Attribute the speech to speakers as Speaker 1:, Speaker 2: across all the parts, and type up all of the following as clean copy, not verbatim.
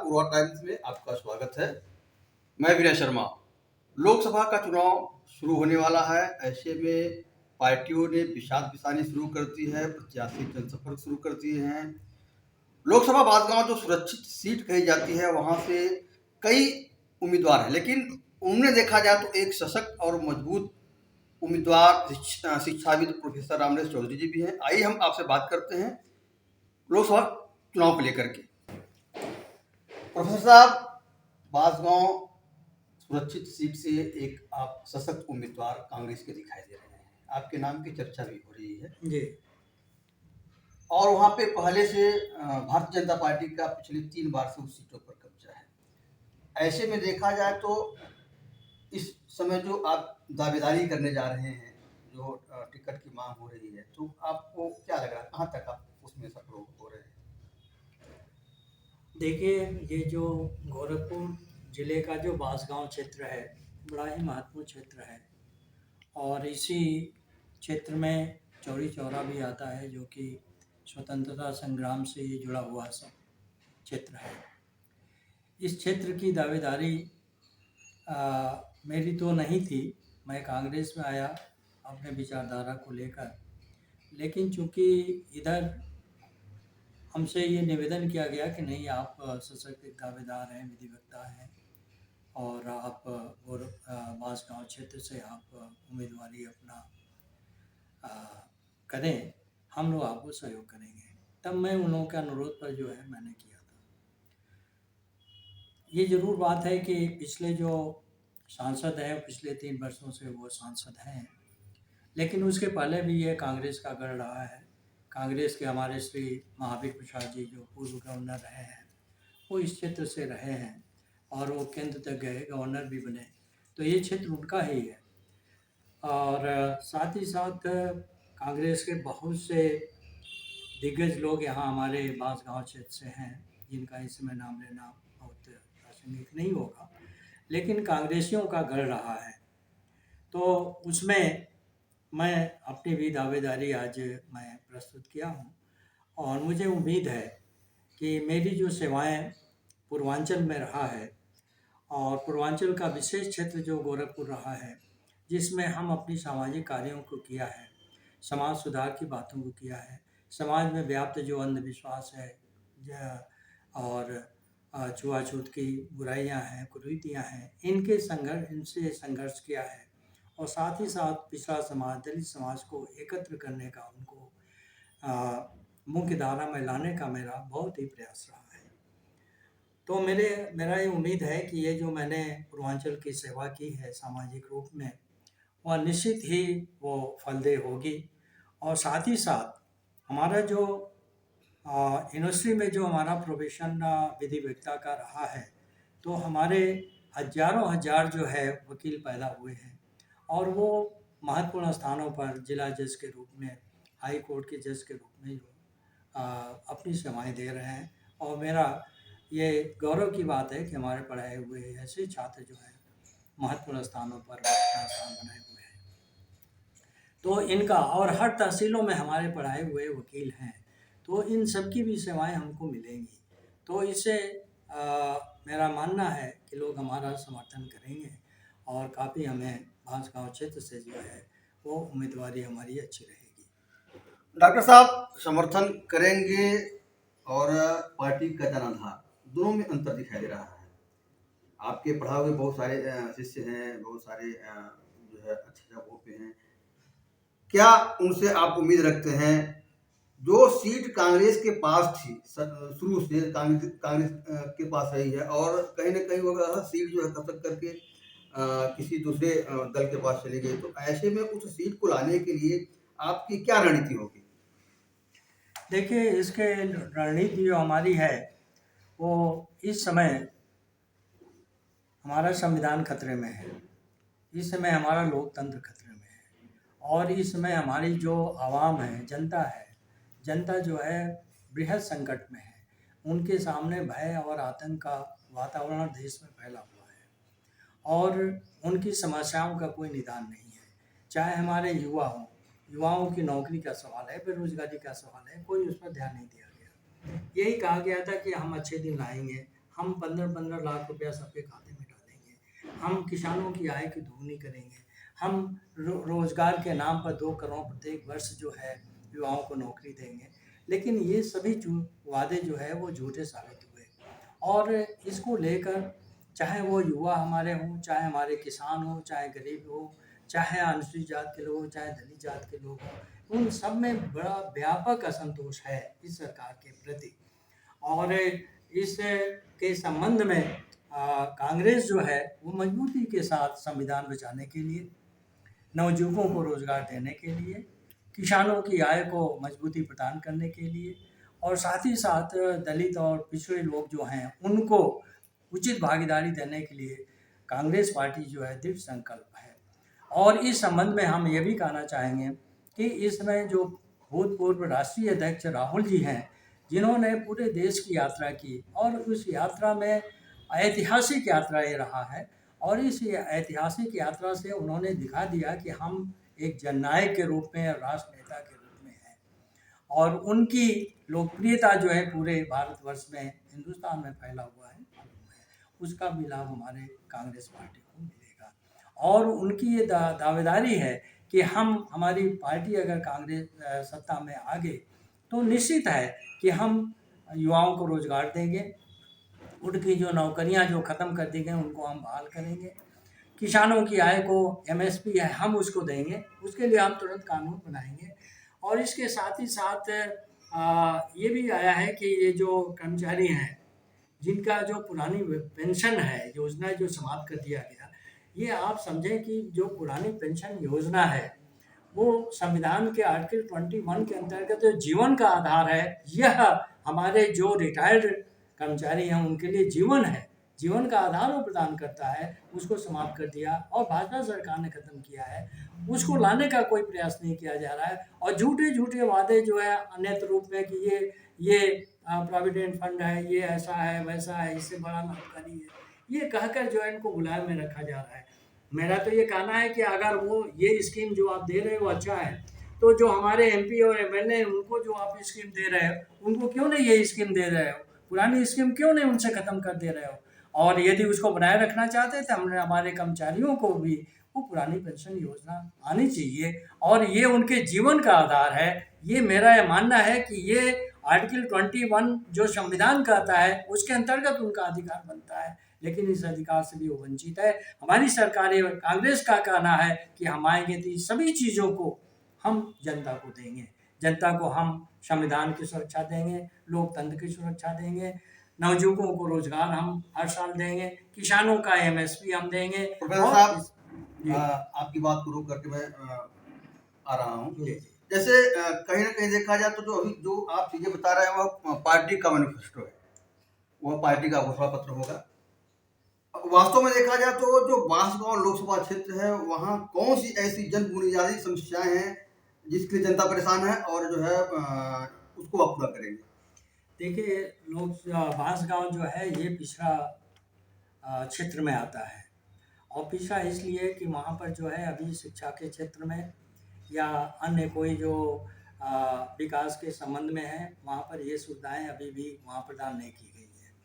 Speaker 1: पूर्वा times में आपका स्वागत है। मैं विनय शर्मा। लोकसभा का चुनाव शुरू होने वाला है। ऐसे में पार्टियों ने बिसात बिसानी शुरू कर दी है, प्रत्याशी जनसंपर्क शुरू कर दिए हैं। लोकसभा बादगांव जो सुरक्षित सीट कही जाती है, वहां से कई उम्मीदवार हैं, लेकिन उनमें देखा जाए तो एक सशक्त और मजबूत उम्मीदवार शिक्षाविद प्रोफेसर रामनिवास चौधरी जी भी हैं। आइए हम आपसे बात करते हैं लोकसभा चुनाव को लेकर के। प्रोफेसर साहब, बांसगांव सुरक्षित सीट से एक आप सशक्त उम्मीदवार कांग्रेस के दिखाई दे रहे हैं। आपके नाम की चर्चा भी हो रही है
Speaker 2: जी।
Speaker 1: और वहां पे पहले से भारतीय जनता पार्टी का पिछले 3 बार से उस सीटों पर कब्जा है। ऐसे में देखा जाए तो इस समय जो आप दावेदारी करने जा रहे हैं, जो टिकट की मांग हो रही है, तो आपको क्या लग रहा है, कहाँ तक आप उसमें सफल हो रहे हैं?
Speaker 2: देखिए, ये जो गोरखपुर ज़िले का जो बांसगांव क्षेत्र है, बड़ा ही महत्वपूर्ण क्षेत्र है और इसी क्षेत्र में चौरी चौरा भी आता है, जो कि स्वतंत्रता संग्राम से ये जुड़ा हुआ सब क्षेत्र है। इस क्षेत्र की दावेदारी मेरी तो नहीं थी। मैं कांग्रेस में आया अपने विचारधारा को लेकर, लेकिन चूँकि इधर हमसे ये निवेदन किया गया कि नहीं, आप सशक्त एक दावेदार हैं, विधिवक्ता हैं और आप बांसगांव क्षेत्र से आप उम्मीदवारी अपना अ, करें, हम लोग आपको सहयोग करेंगे। तब मैं उन लोगों के अनुरोध पर जो है मैंने किया था। ये ज़रूर बात है कि पिछले जो सांसद हैं, पिछले 3 वर्षों से वो सांसद हैं, लेकिन उसके पहले भी ये कांग्रेस का गढ़ रहा है। कांग्रेस के हमारे श्री महावीर प्रसाद जी जो पूर्व गवर्नर रहे हैं, वो इस क्षेत्र से रहे हैं और वो केंद्र तक गए, गवर्नर भी बने, तो ये क्षेत्र उनका ही है। और साथ ही साथ कांग्रेस के बहुत से दिग्गज लोग यहाँ हमारे बांसगांव क्षेत्र से हैं, जिनका इस समय नाम लेना बहुत प्रासंगिक नहीं होगा, लेकिन कांग्रेसियों का गढ़ रहा है। तो उसमें मैं अपनी भी दावेदारी आज मैं प्रस्तुत किया हूँ और मुझे उम्मीद है कि मेरी जो सेवाएं पूर्वांचल में रहा है और पूर्वांचल का विशेष क्षेत्र जो गोरखपुर रहा है, जिसमें हम अपनी सामाजिक कार्यों को किया है, समाज सुधार की बातों को किया है, समाज में व्याप्त जो अंधविश्वास है और छुआछूत की बुराइयां हैं, कुरीतियां हैं, इनसे संघर्ष किया है और साथ ही साथ पिछड़ा समाज, दलित समाज को एकत्र करने का, उनको मुख्य धारा में लाने का मेरा बहुत ही प्रयास रहा है। तो मेरा ये उम्मीद है कि ये जो मैंने पूर्वांचल की सेवा की है सामाजिक रूप में, वह निश्चित ही वो फलदेय होगी। और साथ ही साथ हमारा जो यूनिवर्सिटी में जो हमारा प्रोफेशन विधिवक्ता का रहा है, तो हमारे हजारों हजार जो है वकील पैदा हुए हैं और वो महत्वपूर्ण स्थानों पर जिला जज के रूप में, हाई कोर्ट के जज के रूप में जो अपनी सेवाएं दे रहे हैं। और मेरा ये गौरव की बात है कि हमारे पढ़ाए हुए ऐसे छात्र जो हैं महत्वपूर्ण स्थानों पर अपना स्थान बनाए हुए हैं। तो इनका और हर तहसीलों में हमारे पढ़ाए हुए वकील हैं, तो इन सब की भी सेवाएं हमको मिलेंगी। तो इससे मेरा मानना है कि लोग हमारा समर्थन करेंगे और काफ़ी हमें बांसगांव क्षेत्र से जो है वो उम्मीदवारी हमारी अच्छी रहेगी।
Speaker 1: डॉक्टर साहब, समर्थन करेंगे और पार्टी का जनाधार, दोनों में अंतर दिखाई दे रहा है। आपके पढ़ा हुए बहुत सारे शिष्य हैं, बहुत सारे जो है अच्छी जगहों पे हैं। क्या उनसे आप उम्मीद रखते हैं? जो सीट कांग्रेस के पास थी, शुरू से कांग्रेस के पास रही है और कहीं ना कहीं वो सीट जो है कसक करके किसी दूसरे दल के पास चली गई, तो ऐसे में उस सीट को लाने के लिए आपकी क्या रणनीति होगी?
Speaker 2: देखिए, इसके रणनीति जो हमारी है, वो इस समय हमारा संविधान खतरे में है, इस समय हमारा लोकतंत्र खतरे में है और इस समय हमारी जो आवाम है, जनता है, जनता जो है बृहद संकट में है। उनके सामने भय और आतंक का वातावरण देश में फैला हुआ है और उनकी समस्याओं का कोई निदान नहीं है। चाहे हमारे युवा हों, युवाओं की नौकरी का सवाल है, बेरोजगारी का सवाल है, कोई उस पर ध्यान नहीं दिया गया। यही कहा गया था कि हम अच्छे दिन लाएंगे, हम 15-15 लाख रुपया सबके खाते में डालेंगे, हम किसानों की आय की दोगुनी करेंगे, हम रोजगार के नाम पर 2 करोड़ प्रत्येक वर्ष जो है युवाओं को नौकरी देंगे। लेकिन ये सभी वादे जो है वो झूठे साबित हुए और इसको लेकर चाहे वो युवा हमारे हों, चाहे हमारे किसान हों, चाहे गरीब हो, चाहे अनुसूचित जात के लोग, चाहे दलित जात के लोग हों, उन सब में बड़ा व्यापक असंतोष है इस सरकार के प्रति। और इस के संबंध में कांग्रेस जो है वो मजबूती के साथ संविधान बचाने के लिए, नवयुवकों को रोजगार देने के लिए, किसानों की आय को मजबूती प्रदान करने के लिए और साथ ही साथ दलित और पिछड़े लोग जो हैं उनको उचित भागीदारी देने के लिए कांग्रेस पार्टी जो है दृढ़ संकल्प है। और इस संबंध में हम ये भी कहना चाहेंगे कि इसमें जो भूतपूर्व राष्ट्रीय अध्यक्ष राहुल जी हैं, जिन्होंने पूरे देश की यात्रा की और उस यात्रा में ऐतिहासिक यात्रा ये रहा है और इस ऐतिहासिक यात्रा से उन्होंने दिखा दिया कि हम एक जननायक के रूप में, राष्ट्र नेता के रूप में हैं और उनकी लोकप्रियता जो है पूरे भारतवर्ष में, हिंदुस्तान में फैला हुआ है, उसका भी लाभ हमारे कांग्रेस पार्टी को मिलेगा। और उनकी ये दावेदारी है कि हमारी पार्टी अगर कांग्रेस सत्ता में आ गई तो निश्चित है कि हम युवाओं को रोजगार देंगे, उनकी जो नौकरियां जो ख़त्म कर दी गई उनको हम बहाल करेंगे, किसानों की आय को MSP है हम उसको देंगे, उसके लिए हम तुरंत कानून बनाएंगे। और इसके साथ ही साथ ये भी आया है कि ये जो कर्मचारी हैं जिनका जो पुरानी पेंशन है योजना जो समाप्त कर दिया गया, ये आप समझें कि जो पुरानी पेंशन योजना है वो संविधान के आर्टिकल 21 के अंतर्गत जो जीवन का आधार है, यह हमारे जो रिटायर्ड कर्मचारी हैं उनके लिए जीवन है, जीवन का आधार वो प्रदान करता है, उसको समाप्त कर दिया और भाजपा सरकार ने खत्म किया है, उसको लाने का कोई प्रयास नहीं किया जा रहा है। और झूठे वादे जो है अन्यत्र रूप में कि ये प्रोविडेंट फंड है, ये ऐसा है वैसा है, इससे बड़ा लाभकारी है, ये कहकर जो है इनको गुलाम में रखा जा रहा है। मेरा तो ये कहना है कि अगर वो ये स्कीम जो आप दे रहे हो अच्छा है, तो जो हमारे MP और MLA उनको जो आप स्कीम दे रहे हो उनको क्यों नहीं ये स्कीम दे रहे हो, पुरानी स्कीम क्यों नहीं उनसे ख़त्म कर दे रहे हो। और यदि उसको बनाए रखना चाहते तो हमारे कर्मचारियों को भी वो पुरानी पेंशन योजना आनी चाहिए और ये उनके जीवन का आधार है। ये मेरा ये मानना है कि ये आर्टिकल 21 जो संविधान कहता है उसके अंतर्गत उनका अधिकार बनता है, लेकिन इस अधिकार से भी वो वंचित है। हमारी सरकार कांग्रेस का कहना है कि हम आएंगे तो सभी चीज़ों को हम जनता को देंगे, जनता को हम संविधान की सुरक्षा देंगे, लोकतंत्र की सुरक्षा देंगे, नवयुवकों को रोजगार हम हर साल देंगे, किसानों का MSP हम देंगे।
Speaker 1: प्रोफेसर साहब, आपकी बात को रोक करके मैं आ रहा हूँ। जैसे कहीं ना कहीं देखा जाए तो जो अभी जो आप चीजें बता रहे हैं वह पार्टी का मैनिफेस्टो है, वह पार्टी का घोषणा पत्र होगा। वास्तव में देखा जाए तो जो बांसगांव लोकसभा क्षेत्र है वहाँ कौन सी ऐसी जन बुनियादी समस्याएं हैं जिसके लिए जनता परेशान है और जो है उसको आप पूरा करेंगे।
Speaker 2: देखिए, बांसगांव जो है ये पिछड़ा क्षेत्र में आता है और पिछड़ा इसलिए कि वहाँ पर जो है अभी शिक्षा के क्षेत्र में या अन्य कोई जो विकास के संबंध में है वहाँ पर ये सुविधाएं अभी भी वहाँ प्रदान नहीं की गई है।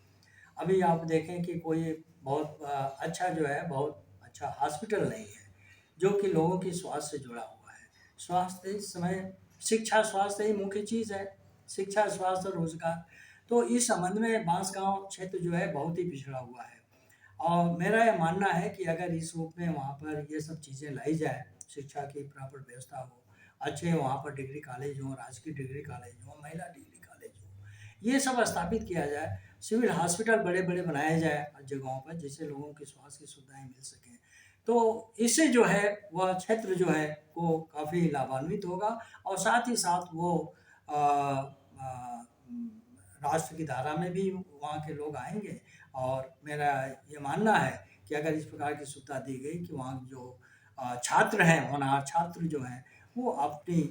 Speaker 2: अभी आप देखें कि कोई बहुत अच्छा जो है बहुत अच्छा हॉस्पिटल नहीं है जो कि लोगों की स्वास्थ्य से जुड़ा हुआ है। स्वास्थ्य इस समय शिक्षा स्वास्थ्य ही मुख्य चीज़ है, शिक्षा स्वास्थ्य रोजगार। तो इस संबंध में बांसगांव क्षेत्र जो है बहुत ही पिछड़ा हुआ है और मेरा यह मानना है कि अगर इस रूप में वहाँ पर ये सब चीज़ें लाई जाए, शिक्षा की प्रॉपर व्यवस्था हो, अच्छे वहाँ पर डिग्री कॉलेज हो, राजकीय डिग्री कॉलेज हो, महिला डिग्री कॉलेज हो, ये सब स्थापित किया जाए, सिविल हॉस्पिटल बड़े बड़े बनाए जाए हर जगहों पर जिससे लोगों की स्वास्थ्य की सुविधाएँ मिल सकें, तो इससे जो है वह क्षेत्र जो है वो काफ़ी लाभान्वित होगा और साथ ही साथ वो राष्ट्र की धारा में भी वहाँ के लोग आएंगे। और मेरा ये मानना है कि अगर इस प्रकार की सुविधा दी गई कि वहाँ जो छात्र हैं, होनहार छात्र जो हैं वो अपनी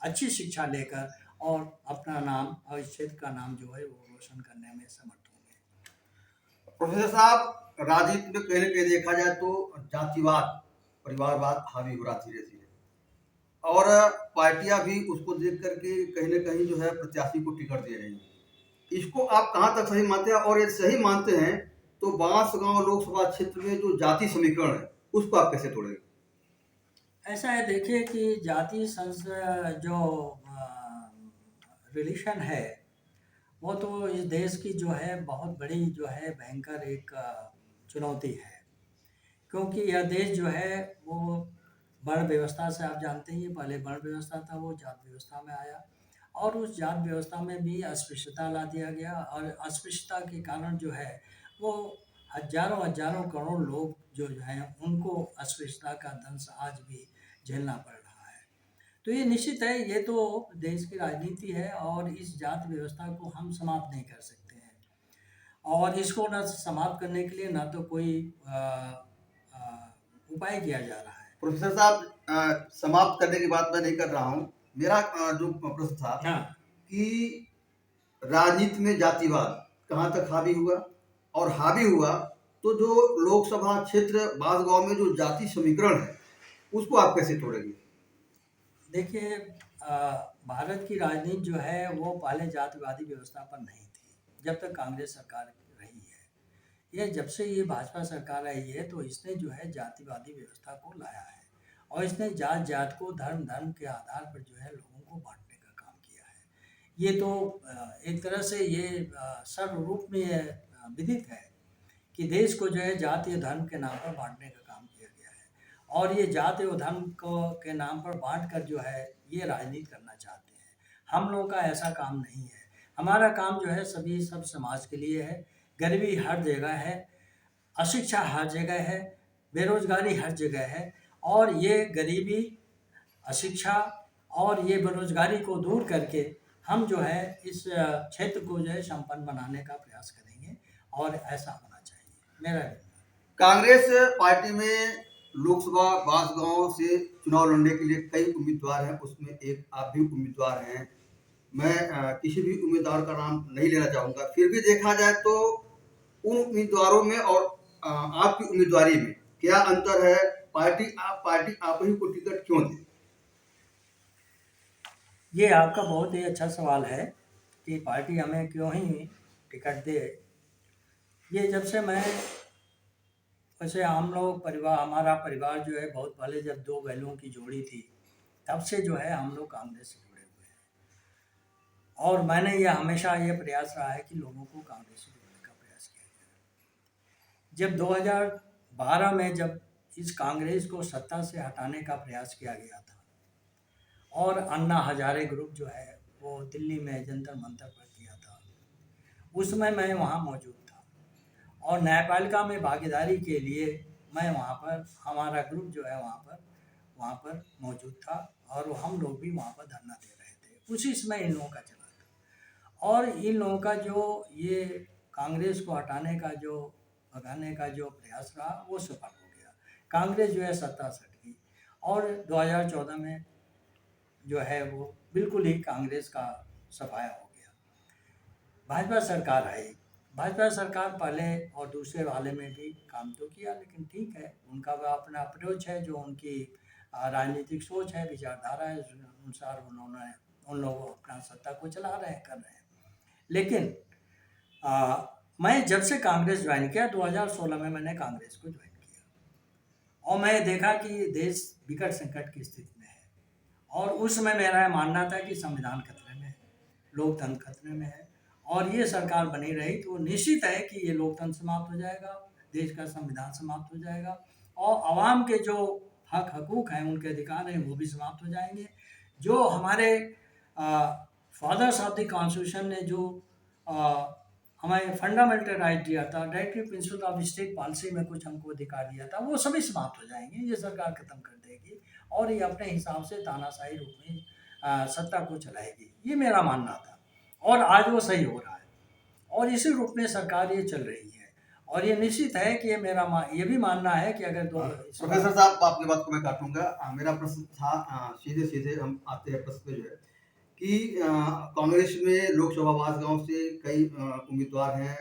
Speaker 2: अच्छी शिक्षा लेकर और अपना नाम और इस क्षेत्र का नाम जो है वो रोशन करने में समर्थ होंगे।
Speaker 1: प्रोफेसर साहब, राजनीति में कहीं ना कहीं देखा जाए तो जातिवाद, परिवारवाद हावी हो रहा धीरे धीरे और पार्टियां भी उसको देख करके कहीं ना कहीं जो है प्रत्याशी को टिकट दे रही हैं। इसको आप कहाँ तक सही मानते हैं, और यदि सही मानते हैं तो बांसगांव लोकसभा क्षेत्र में जो जाति समीकरण है उसको आप कैसे तोड़ेंगे?
Speaker 2: ऐसा है, देखिए कि जाति जो रिलेशन है, वो तो इस देश की जो है बहुत बड़ी जो है भयंकर एक चुनौती है। क्योंकि यह देश जो है वो वर्ण व्यवस्था से, आप जानते ही हैं, पहले वर्ण व्यवस्था था, वो जात व्यवस्था में आया और उस जात व्यवस्था में भी अस्पृश्यता ला दिया गया और अस्पृश्यता के कारण जो है वो हजारों हजारों करोड़ लोग जो हैं उनको अस्पृश्यता का दंश आज भी झेलना पड़ रहा है। तो ये निश्चित है, ये तो देश की राजनीति है और इस जात व्यवस्था को हम समाप्त नहीं कर सकते हैं और इसको ना समाप्त करने के लिए ना तो कोई उपाय किया जा रहा है।
Speaker 1: प्रोफेसर साहब, समाप्त करने की बात मैं नहीं कर रहा हूँ। मेरा जो प्रश्न था
Speaker 2: हाँ,
Speaker 1: कि राजनीति में जातिवाद कहाँ तक हावी हुआ, और हावी हुआ तो जो लोकसभा क्षेत्र बांसगांव में जो जाति समीकरण है उसको आप कैसे तोड़ेंगे?
Speaker 2: देखिए भारत की राजनीति जो है वो पहले जातिवादी व्यवस्था पर नहीं थी जब तक कांग्रेस सरकार रही है। ये जब से ये भाजपा सरकार आई है तो इसने जो है जातिवादी व्यवस्था को लाया है और इसने जात जात को धर्म धर्म के आधार पर जो है लोगों को बांटने का काम किया है। ये तो एक तरह से ये सर्वरूप में विदित है कि देश को जो है जाति और धर्म के नाम पर बांटने का काम किया गया है और ये जाति और धर्म को के नाम पर बांट कर जो है ये राजनीति करना चाहते हैं। हम लोगों का ऐसा काम नहीं है। हमारा काम जो है सभी सब समाज के लिए है। गरीबी हर जगह है, अशिक्षा हर जगह है, बेरोजगारी हर जगह है और ये गरीबी, अशिक्षा और ये बेरोजगारी को दूर करके हम जो है इस क्षेत्र को जो है संपन्न बनाने का प्रयास करेंगे और ऐसा होना चाहिए मेरा।
Speaker 1: कांग्रेस पार्टी में लोकसभा बांसगांव से चुनाव लड़ने के लिए कई उम्मीदवार हैं, उसमें एक आप भी उम्मीदवार हैं। मैं किसी भी उम्मीदवार का नाम नहीं लेना चाहूँगा, फिर भी देखा जाए तो उन उम्मीदवारों में और आपकी उम्मीदवारी में क्या अंतर है? पार्टी आप ही को टिकट क्यों दे?
Speaker 2: ये आपका बहुत ही अच्छा सवाल है कि पार्टी हमें क्यों ही टिकट दे। ये जब से मैं वैसे हम लोग परिवार, हमारा परिवार जो है बहुत पहले जब दो बैलों की जोड़ी थी तब से जो है हम लोग कांग्रेस से जुड़े हुए हैं और मैंने ये हमेशा ये प्रयास रहा है कि लोगों को कांग्रेस से जोड़ने का प्रयास किया जाए। जब 2012 में जब इस कांग्रेस को सत्ता से हटाने का प्रयास किया गया था और अन्ना हजारे ग्रुप जो है वो दिल्ली में जंतर मंतर पर किया था, उसमें मैं वहाँ मौजूद था और न्यायपालिका में भागीदारी के लिए मैं वहाँ पर, हमारा ग्रुप जो है वहाँ पर मौजूद था और हम लोग भी वहाँ पर धरना दे रहे थे। उसी समय इन लोगों का चला था और इन लोगों का जो ये कांग्रेस को हटाने का जो, भगाने का जो प्रयास रहा वो सफल हो गया। कांग्रेस जो है सत्ता से हट गई और 2014 में जो है वो बिल्कुल ही कांग्रेस का सफाया हो गया। भाजपा सरकार आई। भाजपा सरकार पहले और दूसरे वाले में भी काम तो किया, लेकिन ठीक है, उनका वह अपना अप्रोच है, जो उनकी राजनीतिक सोच है, विचारधारा है, उस अनुसार उन्होंने उन लोगों अपना सत्ता को चला रहे हैं, कर रहे हैं। लेकिन मैं जब से कांग्रेस ज्वाइन किया 2016 में मैंने कांग्रेस को ज्वाइन किया और मैं देखा कि देश विकट संकट की स्थिति में है और उस समय मेरा मानना था कि संविधान खतरे में है, लोकतंत्र खतरे में है और ये सरकार बनी रही तो निश्चित है कि ये लोकतंत्र समाप्त हो जाएगा, देश का संविधान समाप्त हो जाएगा और आवाम के जो हक हकूक़ हैं, उनके अधिकार हैं, वो भी समाप्त हो जाएंगे। जो हमारे फादर्स ऑफ द कॉन्स्टिट्यूशन ने जो हमें फंडामेंटल राइट दिया था, directive principle of state policy में कुछ हमको अधिकार दिया था, वो सभी समाप्त हो जाएंगे। ये सरकार खत्म कर देगी और ये अपने हिसाब से तानाशाही रूप में सत्ता को चलाएगी। ये मेरा मानना था और आज वो सही हो रहा है और इसी रूप में सरकार ये चल रही है और ये निश्चित है कि ये भी मानना है कि अगर
Speaker 1: प्रोफेसर साहब, आपकी बात को मैं काटूंगा। मेरा प्रश्न था, सीधे सीधे हम आते हैं प्रश्न पे जो है कि कांग्रेस में लोकसभा बांसगांव से कई उम्मीदवार हैं,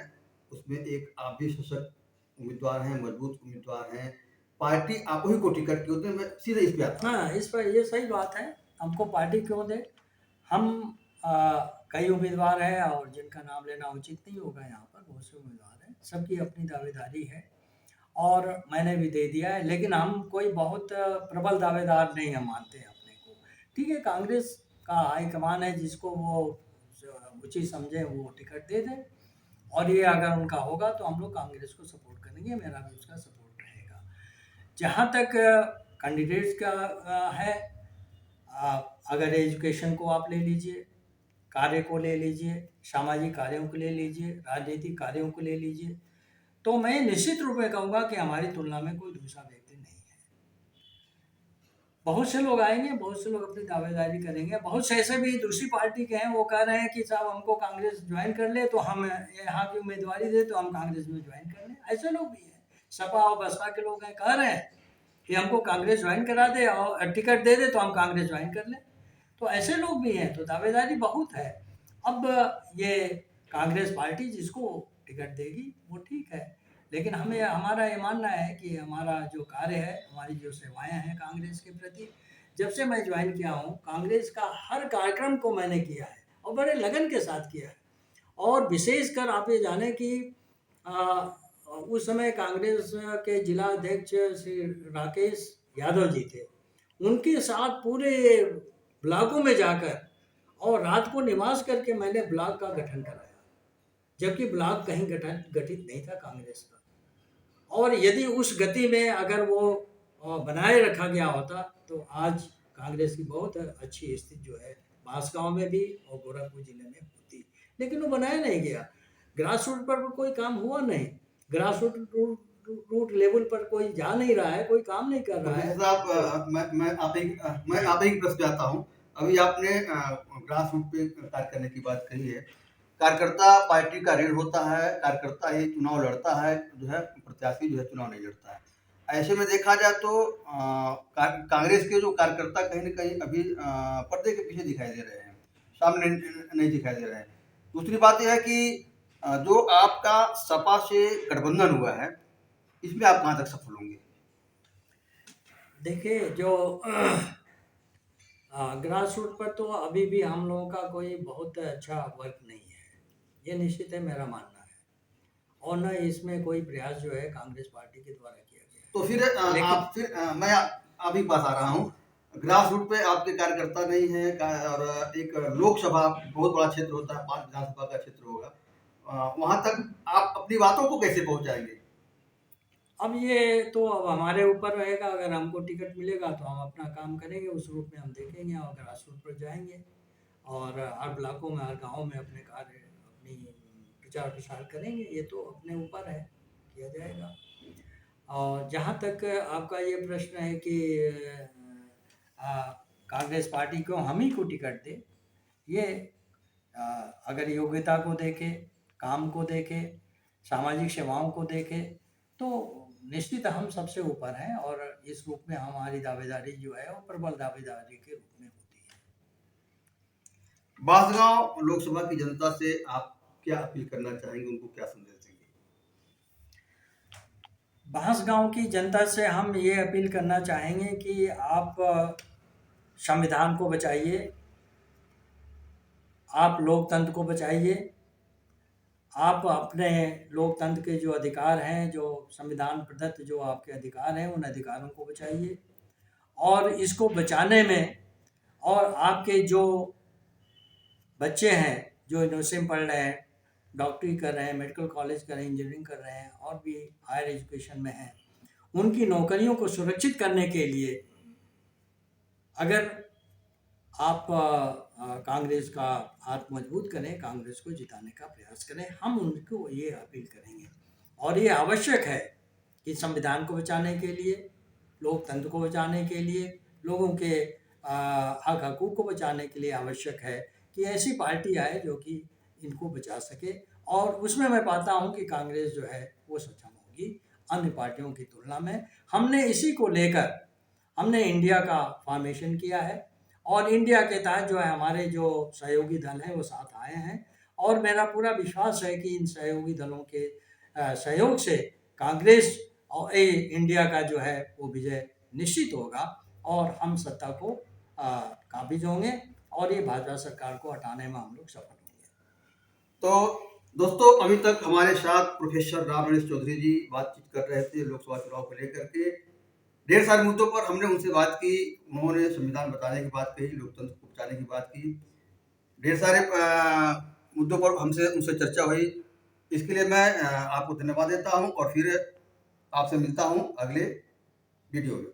Speaker 1: उसमें एक आप भी सशक्त उम्मीदवार हैं, मजबूत उम्मीदवार हैं। पार्टी आप ही को टिकट क्यों दे? मैं सीधे इस पे आता हूँ।
Speaker 2: हाँ, इस पर ये सही बात है। हमको पार्टी क्यों दे? हम कई उम्मीदवार हैं और जिनका नाम लेना उचित नहीं होगा यहाँ पर, बहुत से उम्मीदवार हैं, सबकी अपनी दावेदारी है और मैंने भी दे दिया है। लेकिन हम कोई बहुत प्रबल दावेदार नहीं हम मानते हैं अपने को। ठीक है, कांग्रेस का हाईकमान है, जिसको वो उचित समझे वो टिकट दे दें और ये अगर उनका होगा तो हम लोग कांग्रेस को सपोर्ट करेंगे, मेरा भी उसका सपोर्ट रहेगा। जहाँ तक कैंडिडेट्स का है, अगर एजुकेशन को आप ले लीजिए, कार्य को ले लीजिए, सामाजिक कार्यों को ले लीजिए, राजनीतिक कार्यों को ले लीजिए, तो मैं निश्चित रूप में कहूँगा कि हमारी तुलना में कोई दूसरा व्यक्ति नहीं है। बहुत से लोग आएंगे, बहुत से लोग अपनी दावेदारी करेंगे, बहुत से ऐसे भी दूसरी पार्टी के हैं, वो कह रहे हैं कि साहब हमको कांग्रेस ज्वाइन कर ले तो हम यहाँ की उम्मीदवारी दे तो हम कांग्रेस में ज्वाइन कर लें। ऐसे लोग भी हैं, सपा और बसपा के लोग हैं, कह रहे हैं कि हमको कांग्रेस ज्वाइन करा दे और टिकट दे दे तो हम कांग्रेस ज्वाइन कर लें। तो ऐसे लोग भी हैं, तो दावेदारी बहुत है। अब ये कांग्रेस पार्टी जिसको टिकट देगी वो ठीक है, लेकिन हमें हमारा ये मानना है कि हमारा जो कार्य है, हमारी जो सेवाएं हैं कांग्रेस के प्रति, जब से मैं ज्वाइन किया हूँ कांग्रेस का हर कार्यक्रम को मैंने किया है और बड़े लगन के साथ किया है। और विशेषकर आप ये जाने कि उस समय कांग्रेस के जिला अध्यक्ष श्री राकेश यादव जी थे, उनके साथ पूरे ब्लॉकों में जाकर और रात को निवास करके मैंने ब्लॉक का गठन कराया, जबकि ब्लॉक कहीं गठित नहीं था कांग्रेस का। और यदि उस गति में अगर वो बनाए रखा गया होता तो आज कांग्रेस की बहुत अच्छी स्थिति जो है बांसगांव में भी और गोरखपुर जिले में होती, लेकिन वो बनाया नहीं गया। ग्रास रूट पर कोई काम हुआ नहीं, ग्रास रूट लेवल पर कोई जा नहीं रहा है, कोई काम नहीं कर रहा है।
Speaker 1: साहब मैं आप ही प्रश्न आता हूँ। अभी आपने ग्रास रूट पे कार्य करने की बात कही है। कार्यकर्ता पार्टी का रीढ़ होता है, कार्यकर्ता ही चुनाव लड़ता है, जो है प्रत्याशी जो है चुनाव नहीं लड़ता है। ऐसे में देखा जाए तो कांग्रेस के जो कार्यकर्ता कहीं न कहीं अभी पर्दे के पीछे दिखाई दे रहे हैं, सामने नहीं दिखाई दे रहे हैं। दूसरी बात ये है कि जो आपका सपा से गठबंधन हुआ है, इसमें आप कहाँ तक सफल होंगे?
Speaker 2: देखिए, जो ग्रास रूट पर तो अभी भी हम लोगों का कोई बहुत अच्छा वर्क नहीं है, ये निश्चित है, मेरा मानना है। और न इसमें कोई प्रयास जो है कांग्रेस पार्टी के द्वारा किया गया।
Speaker 1: तो फिर मैं आप ही पास आ रहा हूँ। ग्रास रूट पे आपके कार्यकर्ता नहीं है और एक लोकसभा बहुत बड़ा क्षेत्र होता है, 5 विधानसभा का क्षेत्र होगा। वहाँ तक आप अपनी बातों को कैसे पहुँचाएंगे?
Speaker 2: अब ये तो अब हमारे ऊपर रहेगा, अगर हमको टिकट मिलेगा तो हम अपना काम करेंगे, उस रूप में हम देखेंगे और ग्रास रूट पर जाएंगे और हर ब्लॉकों में, हर गाँव में अपने कार्य, अपनी प्रचार प्रसार करेंगे। ये तो अपने ऊपर है, किया जाएगा। और जहाँ तक आपका ये प्रश्न है कि कांग्रेस पार्टी को हम ही को टिकट दे, ये अगर योग्यता को देखे, काम को देखे, सामाजिक सेवाओं को देखे तो निश्चित हम सबसे ऊपर हैं और इस रूप में हमारी दावेदारी जो है वो प्रबल दावेदारी के रूप में होती है।
Speaker 1: बांसगांव लोकसभा की जनता से आप क्या अपील करना चाहेंगे, उनको क्या संदेश देंगे?
Speaker 2: बांसगांव की जनता से हम ये अपील करना चाहेंगे कि आप संविधान को बचाइए, आप लोकतंत्र को बचाइए, आप अपने लोकतंत्र के जो अधिकार हैं, जो संविधान प्रदत्त जो आपके अधिकार हैं, उन अधिकारों को बचाइए और इसको बचाने में और आपके जो बच्चे हैं जो यूनिवर्सिटी में पढ़ रहे हैं, डॉक्टरी कर रहे हैं, मेडिकल कॉलेज कर रहे हैं, इंजीनियरिंग कर रहे हैं और भी हायर एजुकेशन में हैं, उनकी नौकरियों को सुरक्षित करने के लिए अगर आप कांग्रेस का हाथ मजबूत करें, कांग्रेस को जिताने का प्रयास करें, हम उनको ये अपील करेंगे। और ये आवश्यक है कि संविधान को बचाने के लिए, लोकतंत्र को बचाने के लिए, लोगों के हक हकूक़ को बचाने के लिए आवश्यक है कि ऐसी पार्टी आए जो कि इनको बचा सके। और उसमें मैं पाता हूँ कि कांग्रेस जो है वो सक्षम होगी अन्य पार्टियों की तुलना में। हमने इसी को लेकर हमने इंडिया का फॉर्मेशन किया है और इंडिया के तहत जो है हमारे जो सहयोगी दल हैं वो साथ आए हैं और मेरा पूरा विश्वास है कि इन सहयोगी दलों के सहयोग से कांग्रेस और इंडिया का जो है वो विजय निश्चित होगा और हम सत्ता को काबिज होंगे और ये भाजपा सरकार को हटाने में हम लोग सफल होंगे।
Speaker 1: तो दोस्तों, अभी तक हमारे साथ प्रोफेसर राम गणेश चौधरी जी बातचीत कर रहे थे लोकसभा चुनाव को लेकर के। ढेर सारे मुद्दों पर हमने उनसे बात की। उन्होंने संविधान बताने की बात कही, लोकतंत्र को बचाने की बात की। ढेर सारे मुद्दों पर हमसे उनसे चर्चा हुई। इसके लिए मैं आपको धन्यवाद देता हूँ और फिर आपसे मिलता हूँ अगले वीडियो में।